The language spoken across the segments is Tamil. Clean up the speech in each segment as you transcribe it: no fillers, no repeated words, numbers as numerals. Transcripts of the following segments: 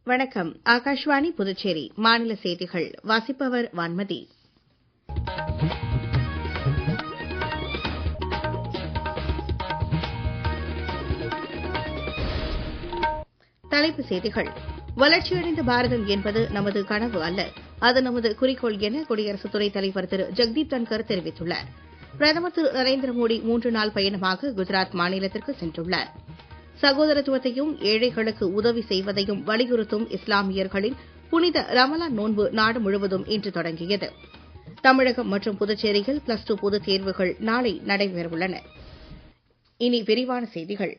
வணக்கம். ஆகாஷ்வாணி புதுச்சேரி மாநில செய்திகள் வாசிப்பவர் வான்மதி. தலைப்புச் செய்திகள். வளர்ச்சியடைந்த பாரதம் என்பது நமது கனவு அல்ல, அது நமது குறிக்கோள் என குடியரசு துணைத் தலைவர் திரு ஜெக்தீப் தன்கர் தெரிவித்துள்ளார். பிரதமர் திரு நரேந்திர மோடி 3 நாள் பயணமாக குஜராத் மாநிலத்திற்கு சென்றுள்ளார். சகோதரத்துவத்தையும் ஏழைகளுக்கு உதவி செய்வதையும் வலியுறுத்தும் இஸ்லாமியர்களின் புனித ரமலான் நோன்பு நாடு முழுவதும் இன்று தொடங்கியது. தமிழகம் மற்றும் புதுச்சேரியில் +2 பொதுத் தேர்வுகள் நாளை நடைபெறவுள்ளன. இனி விரிவான செய்திகள்.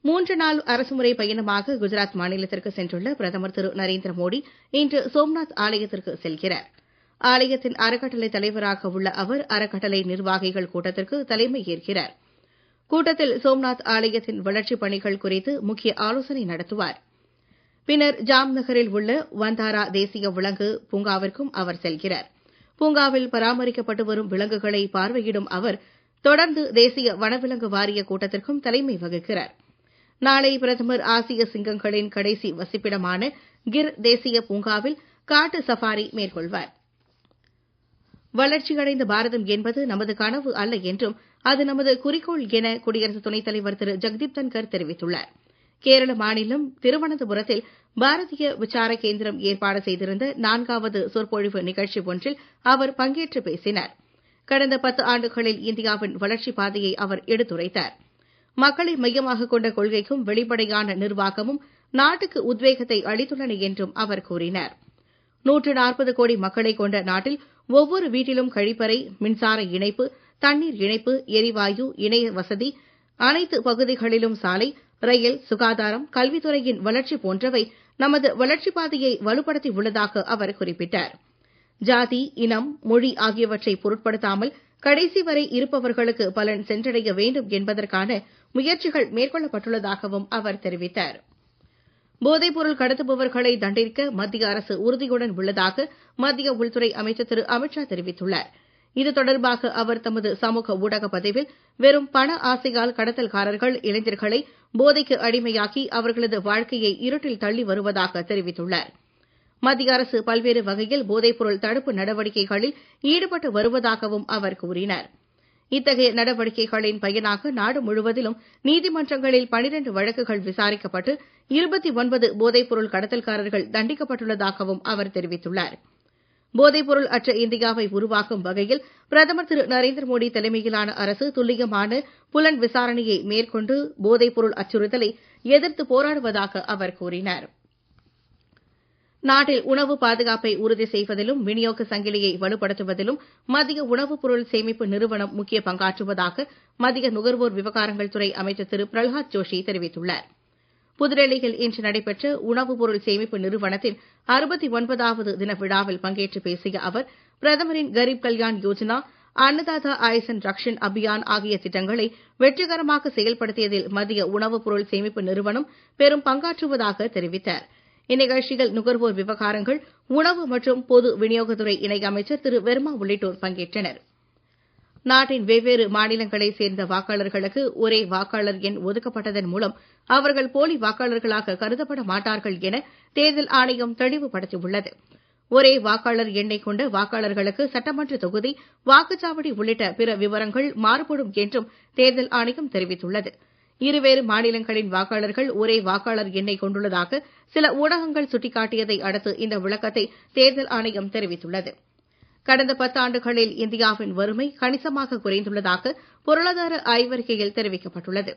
3 நாள் அரசுமுறை பயணமாக குஜராத் மாநிலத்திற்கு சென்றுள்ள பிரதமர் திரு நரேந்திர மோடி இன்று சோம்நாத் ஆலயத்திற்கு செல்கிறார். ஆலயத்தின் அறக்கட்டளை தலைவராக உள்ள அவர் அறக்கட்டளை நிர்வாகிகள் கூட்டத்திற்கு தலைமை ஏற்கிறார். கூட்டத்தில் சோம்நாத் ஆலயத்தின் வளர்ச்சிப் பணிகள் குறித்து முக்கிய ஆலோசனை நடத்துவார். பின்னர் ஜாம்நகரில் உள்ள வந்தாரா தேசிய விலங்கு பூங்காவிற்கும் அவர் செல்கிறார். பூங்காவில் பராமரிக்கப்பட்டு வரும் விலங்குகளை பார்வையிடும் அவர் தொடர்ந்து தேசிய வனவிலங்கு வாரிய கூட்டத்திற்கும் தலைமை வகிக்கிறார். நாளை பிரதமர் ஆசிய சிங்கங்களின் கடைசி வசிப்பிடமான கிர் தேசிய பூங்காவில் காட்டு சஃபாரி மேற்கொள்வார். வளர்ச்சியடைந்த பாரதம் என்பது நமது கனவு அல்ல என்றும் அது நமது குறிக்கோள் என குடியரசு துணைத் தலைவர் திரு ஜெக்தீப் தன்கர் தெரிவித்துள்ளார். கேரள மாநிலம் திருவனந்தபுரத்தில் பாரதிய விசார கேந்திரம் ஏற்பாடு செய்திருந்த 4வது சொற்பொழிவு நிகழ்ச்சி ஒன்றில் அவர் பங்கேற்று பேசினார். கடந்த 10 ஆண்டுகளில் இந்தியாவின் வளர்ச்சிப் பாதையை அவர் எடுத்துரைத்தார். மக்களை மையமாக கொண்ட கொள்கைக்கும் வெளிப்படையான நிர்வாகமும் நாட்டுக்கு உத்வேகத்தை அளித்துள்ளன என்றும் அவர் கூறினார். 140 கோடி மக்களை கொண்ட நாட்டில் ஒவ்வொரு வீட்டிலும் கழிப்பறை, மின்சார இணைப்பு, தண்ணீர் இணைப்பு, எரிவாயு, இணைய வசதி, அனைத்து பகுதிகளிலும் சாலை, ரயில், சுகாதாரம், கல்வித்துறையின் வளர்ச்சி போன்றவை நமது வளர்ச்சிப் பாதையை வலுப்படுத்தி உள்ளதாக அவர் குறிப்பிட்டார். ஜாதி, இனம், மொழி ஆகியவற்றை பொருட்படுத்தாமல் கடைசி வரை இருப்பவர்களுக்கு பலன் சென்றடைய வேண்டும் என்பதற்கான முயற்சிகள் மேற்கொள்ளப்பட்டுள்ளதாகவும் அவர் தெரிவித்தார். போதைப்பொருள் கடத்துபவர்களை தண்டிக்க மத்திய அரசு உறுதியுடன் உள்ளதாக மத்திய உள்துறை அமைச்சர் திரு அமித்ஷா தெரிவித்துள்ளார். இது தொடர்பாக அவர் தமது சமூக ஊடக பதிவில் வெறும் பண ஆசையால் கடத்தல்காரர்கள் இளைஞர்களை போதைக்கு அடிமையாக்கி அவர்களது வாழ்க்கையை இருட்டில் தள்ளி வருவதாக தெரிவித்துள்ளார். மத்திய அரசு பல்வேறு வகையில் போதைப்பொருள் தடுப்பு நடவடிக்கைகளில் ஈடுபட்டு வருவதாகவும் அவர் கூறினார். இத்தகைய நடவடிக்கைகளின் பயனாக நாடு முழுவதிலும் நீதிமன்றங்களில் 12 வழக்குகள் விசாரிக்கப்பட்டு 29 போதைப்பொருள் கடத்தல்காரர்கள் தண்டிக்கப்பட்டுள்ளதாகவும் அவர் தெரிவித்துள்ளார். போதைப்பொருள் அற்ற இந்தியாவை உருவாக்கும் வகையில் பிரதமர் திரு நரேந்திர மோடி தலைமையிலான அரசு துல்லியமான புலன் விசாரணையை மேற்கொண்டு போதைப்பொருள் அச்சுறுத்தலை எதிர்த்து போராடுவதாக அவர் கூறினார். நாட்டில் உணவு பாதுகாப்பை உறுதி செய்வதிலும் விநியோக சங்கிலியை வலுப்படுத்துவதிலும் மத்திய உணவுப் பொருள் சேமிப்பு நிறுவனம் முக்கிய பங்காற்றுவதாக மத்திய நுகர்வோர் விவகாரங்கள் துறை அமைச்சர் திரு பிரல்ஹாத் ஜோஷி தெரிவித்துள்ளார். புதுடெல்லியில் இன்று நடைபெற்ற உணவுப் பொருள் சேமிப்பு நிறுவனத்தின் 69வது தின விழாவில் பங்கேற்று பேசிய அவர் பிரதமரின் கரீப் கல்யாண் யோஜனா, அன்னதாதா ஆயுசன் ரக்ஷன் அபியான் ஆகிய திட்டங்களை வெற்றிகரமாக செயல்படுத்தியதில் மத்திய உணவுப் பொருள் சேமிப்பு நிறுவனம் பெரும் பங்காற்றுவதாக தெரிவித்தார். இந்நிகழ்ச்சியில் நுகர்வோர் விவகாரங்கள், உணவு மற்றும் பொது விநியோகத்துறை இணையமைச்சர் திரு வெர்மா உள்ளிட்டோர் பங்கேற்றனர். நாட்டின் வெவ்வேறு மாநிலங்களைச் சேர்ந்த வாக்காளர்களுக்கு ஒரே வாக்காளர் எண் ஒதுக்கப்பட்டதன் மூலம் அவர்கள் போலி வாக்காளர்களாக கருதப்பட மாட்டார்கள் என தேர்தல் ஆணையம் தெளிவுபடுத்தியுள்ளது. ஒரே வாக்காளர் எண்ணை கொண்ட வாக்காளர்களுக்கு சட்டமன்ற தொகுதி, வாக்குச்சாவடி உள்ளிட்ட பிற விவரங்கள் மாறுபடும் என்றும் தேர்தல் ஆணையம் தெரிவித்துள்ளது. இருவேறு மாநிலங்களின் வாக்காளர்கள் ஒரே வாக்காளர் எண்ணை கொண்டுள்ளதாக சில ஊடகங்கள் சுட்டிக்காட்டியதை அடுத்து இந்த விளக்கத்தை தேர்தல் ஆணையம் தெரிவித்துள்ளது. கடந்த 10 ஆண்டுகளில் இந்தியாவின் வறுமை கணிசமாக குறைந்துள்ளதாக பொருளாதார ஆய்வறிக்கையில் தெரிவிக்கப்பட்டுள்ளது.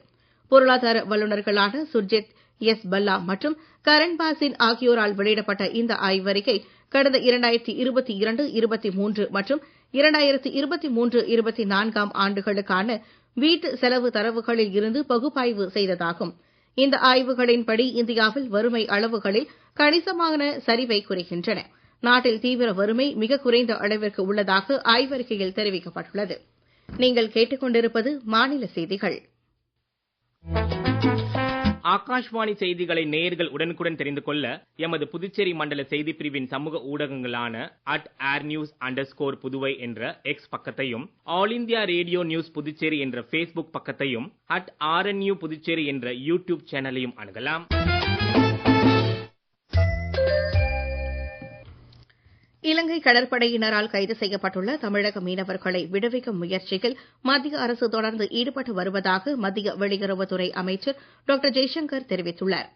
பொருளாதார வல்லுநர்களான சுர்ஜித் எஸ் பல்லா மற்றும் கரண் பாசின் ஆகியோரால் வெளியிடப்பட்ட இந்த ஆய்வறிக்கை கடந்த 2022-23 மற்றும் 2023-24 ஆண்டுகளுக்கான வீட்டு செலவு தரவுகளில் இருந்து பகுப்பாய்வு செய்ததாகும். இந்த ஆய்வுகளின்படி இந்தியாவில் வறுமை அளவுகளில் கணிசமான சரிவை குறிக்கின்றன. நாட்டில் தீவிர வறுமை மிக குறைந்த அளவிற்கு உள்ளதாக ஆய்வறிக்கையில் தெரிவிக்கப்பட்டுள்ளது. நீங்கள் கேட்டுக்கொண்டிருப்பது மாநில செய்திகள். ஆகாஷ்வாணி செய்திகளை நேயர்கள் உடனுக்குடன் தெரிந்து கொள்ள எமது புதுச்சேரி மண்டல செய்தி பிரிவின் சமூக ஊடகங்களான @airnews_புதுவை என்ற எக்ஸ் பக்கத்தையும், all India radio news Puducherry என்ற பேஸ்புக் பக்கத்தையும், @RNU புதுச்சேரி என்ற யூடியூப் சேனலையும் அணுகலாம். இலங்கை கடற்படையினரால் கைது செய்யப்பட்டுள்ள தமிழக மீனவர்களை விடுவிக்கும் முயற்சியில் மத்திய அரசு தொடர்ந்து ஈடுபட்டு வருவதாக மத்திய வெளியுறவுத்துறை அமைச்சர் டாக்டர் ஜெய்சங்கர் தெரிவித்துள்ளார்.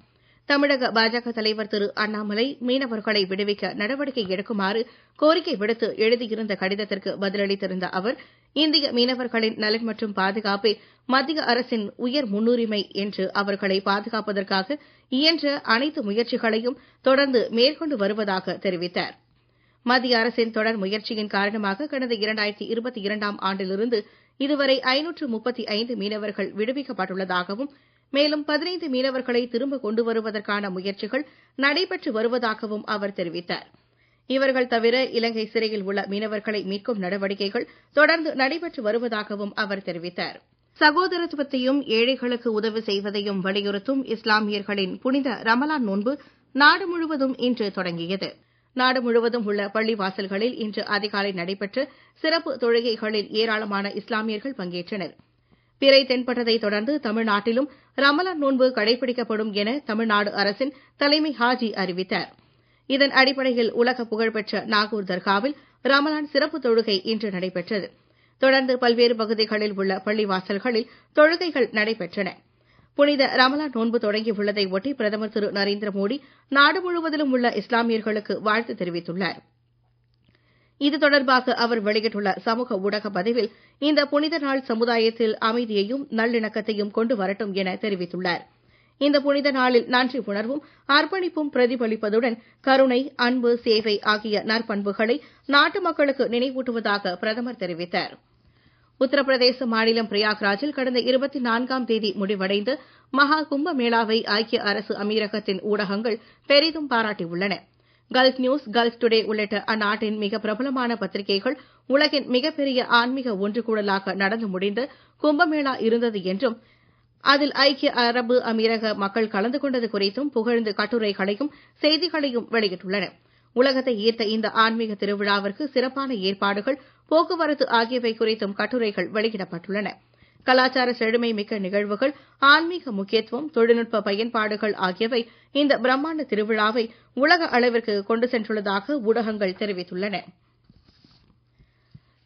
தமிழக பாஜக தலைவர் திரு அண்ணாமலை மீனவர்களை விடுவிக்க நடவடிக்கை எடுக்குமாறு கோரிக்கை விடுத்து எழுதியிருந்த கடிதத்திற்கு பதிலளித்திருந்த அவர், இந்திய மீனவர்களின் நலன் மற்றும் பாதுகாப்பே மத்திய அரசின் உயர் முன்னுரிமை என்று அவர்களை பாதுகாப்பதற்காக இயன்ற அனைத்து முயற்சிகளையும் தொடர்ந்து மேற்கொண்டு வருவதாக தெரிவித்தார். மத்திய அரசின் தொடர் முயற்சியின் காரணமாக கடந்த 2022ஆம் ஆண்டிலிருந்து இதுவரை 535 மீனவர்கள் விடுவிக்கப்பட்டுள்ளதாகவும், மேலும் 15 மீனவர்களை திரும்ப கொண்டு வருவதற்கான முயற்சிகள் நடைபெற்று வருவதாகவும் அவர் தெரிவித்தார். இவர்கள் தவிர இலங்கை சிறையில் உள்ள மீனவர்களை மீட்கும் நடவடிக்கைகள் தொடர்ந்து நடைபெற்று வருவதாகவும் அவர் தெரிவித்தார். சகோதரத்துவத்தையும் ஏழைகளுக்கு உதவி செய்வதையும் வலியுறுத்தும் இஸ்லாமியர்களின் புனித ரமலான் நோன்பு நாடு முழுவதும் இன்று தொடங்கியது. நாடு முழுவதும் உள்ள பள்ளிவாசல்களில் இன்று அதிகாலை நடைபெற்ற சிறப்பு தொழுகைகளில் ஏராளமான இஸ்லாமியர்கள் பங்கேற்றனர். பிறை தென்பட்டதைத் தொடர்ந்து தமிழ்நாட்டிலும் ரமலான் நோன்பு கடைபிடிக்கப்படும் என தமிழ்நாடு அரசின் தலைமை ஹாஜி அறிவித்தார். இதன் அடிப்படையில் உலக புகழ்பெற்ற நாகூர் தர்காவில் ரமலான் சிறப்பு தொழுகை இன்று நடைபெற்றது. தொடர்ந்து பல்வேறு பகுதிகளில் உள்ள பள்ளிவாசல்களில் தொழுகைகள் நடைபெற்றன. புனித ரமலான் நோன்பு தொடங்கியுள்ளதை ஒட்டி பிரதமர் திரு நரேந்திர மோடி நாடு முழுவதிலும் உள்ள இஸ்லாமியர்களுக்கு வாழ்த்து தெரிவித்துள்ளார். இது தொடர்பாக அவர் வெளியிட்டுள்ள சமூக ஊடக பதிவில், இந்த புனித நாள் சமுதாயத்தில் அமைதியையும் நல்லிணக்கத்தையும் கொண்டு வரட்டும் என தெரிவித்துள்ளார். இந்த புனித நாளில் நன்றி உணர்வும் அர்ப்பணிப்பும் பிரதிபலிப்பதுடன் கருணை, அன்பு, சேவை ஆகிய நற்பண்புகளை நாட்டு மக்களுக்கு நினைவூட்டுவதாக பிரதமர் தெரிவித்தார். உத்தரப்பிரதேச மாநிலம் பிரயாக்ராஜில் கடந்த 24ஆம் தேதி முடிவடைந்த மகா கும்ப மேளாவை ஐக்கிய அரசு அமீரகத்தின் ஊடகங்கள் பெரிதும் பாராட்டியுள்ளன. கல்ஃப் நியூஸ், கல்ஃப் டுடே உள்ளிட்ட அந்நாட்டின் மிக பிரபலமான பத்திரிகைகள் உலகின் மிகப்பெரிய ஆன்மீக ஒன்றுகூடலாக நடந்து முடிந்த கும்பமேளா இருந்தது என்றும், அதில் ஐக்கிய அரபு அமீரக மக்கள் கலந்து கொண்டது குறித்தும் புகழ்ந்து கட்டுரைகளையும் செய்திகளையும் வெளியிட்டுள்ளன. உலகத்தை ஈர்த்த இந்த ஆன்மீக திருவிழாவிற்கு சிறப்பான ஏற்பாடுகள், போக்குவரத்து ஆகியவை குறித்தும் கட்டுரைகள் வெளியிடப்பட்டுள்ளன. கலாச்சார செழுமை மிக்க நிகழ்வுகள், ஆன்மீக முக்கியத்துவம், தொழில்நுட்ப பயன்பாடுகள் ஆகியவை இந்த பிரம்மாண்ட திருவிழாவை உலக அளவிற்கு கொண்டு சென்றுள்ளதாக ஊடகங்கள் தெரிவித்துள்ளன.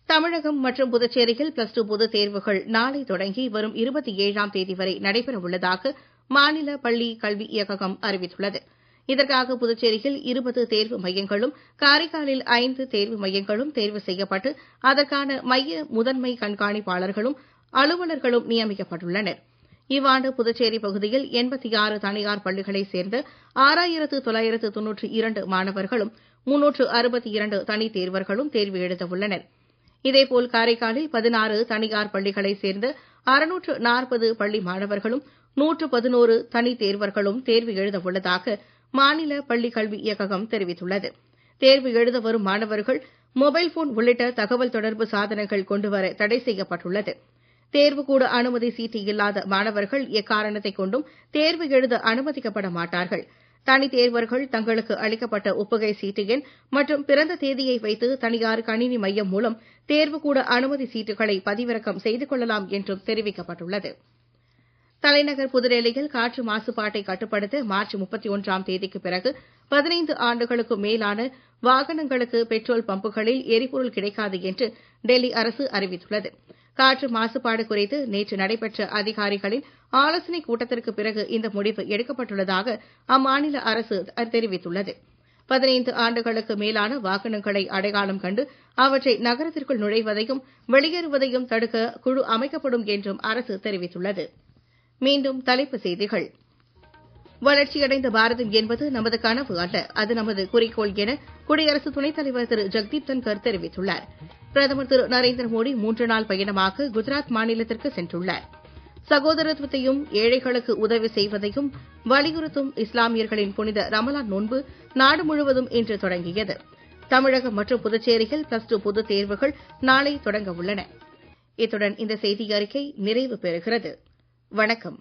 தமிழகம் மற்றும் புதுச்சேரியில் +2 பொதுத் தேர்வுகள் நாளை தொடங்கி வரும் 27ஆம் தேதி வரை நடைபெறவுள்ளதாக மாநில பள்ளி கல்வி இயக்ககம் அறிவித்துள்ளது. இதற்காக புதுச்சேரியில் 20 தேர்வு மையங்களும், காரைக்காலில் 5 தேர்வு மையங்களும் தேர்வு செய்யப்பட்டு அதற்கான மைய முதன்மை கண்காணிப்பாளர்களும் அலுவலர்களும் நியமிக்கப்பட்டுள்ளனர். இவ்வாண்டு புதுச்சேரி பகுதியில் 86 தனியார் பள்ளிகளைச் சேர்ந்த 6992 மாணவர்களும் 362 தனித் தேர்வர்களும் தேர்வு எழுதவுள்ளனர். இதேபோல் காரைக்காலில் 16 தனியார் பள்ளிகளைச் சேர்ந்த 640 பள்ளி மாணவர்களும் 111 தனித் தேர்வர்களும் தேர்வு எழுதவுள்ளதாக மாநில பள்ளிக் கல்வி இயக்ககம் தெரிவித்துள்ளது. தேர்வு எழுத வரும் மாணவர்கள் மொபைல் போன் உள்ளிட்ட தகவல் தொடர்பு சாதனங்கள் கொண்டுவர தடை செய்யப்பட்டுள்ளது. தேர்வுக்கூட அனுமதி சீட்டு இல்லாத மாணவர்கள் எக்காரணத்தைக் கொண்டும் தேர்வு எழுத அனுமதிக்கப்பட மாட்டார்கள். தனித் தேர்வர்கள் தங்களுக்கு அளிக்கப்பட்ட ஒப்புகை சீட்டு எண் மற்றும் பிறந்த தேதியை வைத்து தனியார் கணினி மையம் மூலம் தேர்வுக்கூட அனுமதி சீட்டுகளை பதிவிறக்கம் செய்து கொள்ளலாம் என்றும் தெரிவிக்கப்பட்டுள்ளது. தலைநகர் புதுடெல்லியில் காற்று மாசுபாட்டை கட்டுப்படுத்த மார்ச் 31ஆம் தேதிக்கு பிறகு 15 ஆண்டுகளுக்கு மேலான வாகனங்களுக்கு பெட்ரோல் பம்புகளில் எரிபொருள் கிடைக்காது என்று டெல்லி அரசு அறிவித்துள்ளது. காற்று மாசுபாடு குறித்து நேற்று நடைபெற்ற அதிகாரிகளின் ஆலோசனைக் கூட்டத்திற்கு பிறகு இந்த முடிவு எடுக்கப்பட்டுள்ளதாக அம்மாநில அரசு தெரிவித்துள்ளது. 15 ஆண்டுகளுக்கு மேலான வாகனங்களை அடையாளம் கண்டு அவற்றை நகரத்திற்குள் நுழைவதையும் வெளியேறுவதையும் தடுக்க குழு அமைக்கப்படும் என்றும் அரசு தெரிவித்துள்ளது. மீண்டும் தலைப்புச் செய்திகள். வளர்ச்சியடைந்த பாரதம் என்பது நமது கனவு அல்ல, அது நமது குறிக்கோள் என குடியரசு துணைத் தலைவர் திரு ஜெகதீப் தன்கர் தெரிவித்துள்ளார். பிரதமர் திரு நரேந்திர மோடி 3 நாள் பயணமாக குஜராத் மாநிலத்திற்கு சென்றுள்ளார். சகோதரத்துவத்தையும் ஏழைகளுக்கு உதவி செய்வதையும் வலியுறுத்தும் இஸ்லாமியர்களின் புனித ரமலான் நோன்பு நாடு முழுவதும் இன்று தொடங்கியது. தமிழகம் மற்றும் புதுச்சேரியில் +2 பொதுத் தேர்வுகள் நாளை தொடங்க உள்ளன. இத்துடன் இந்த செய்தி அறிக்கை நிறைவு பெறுகிறது. வணக்கம்.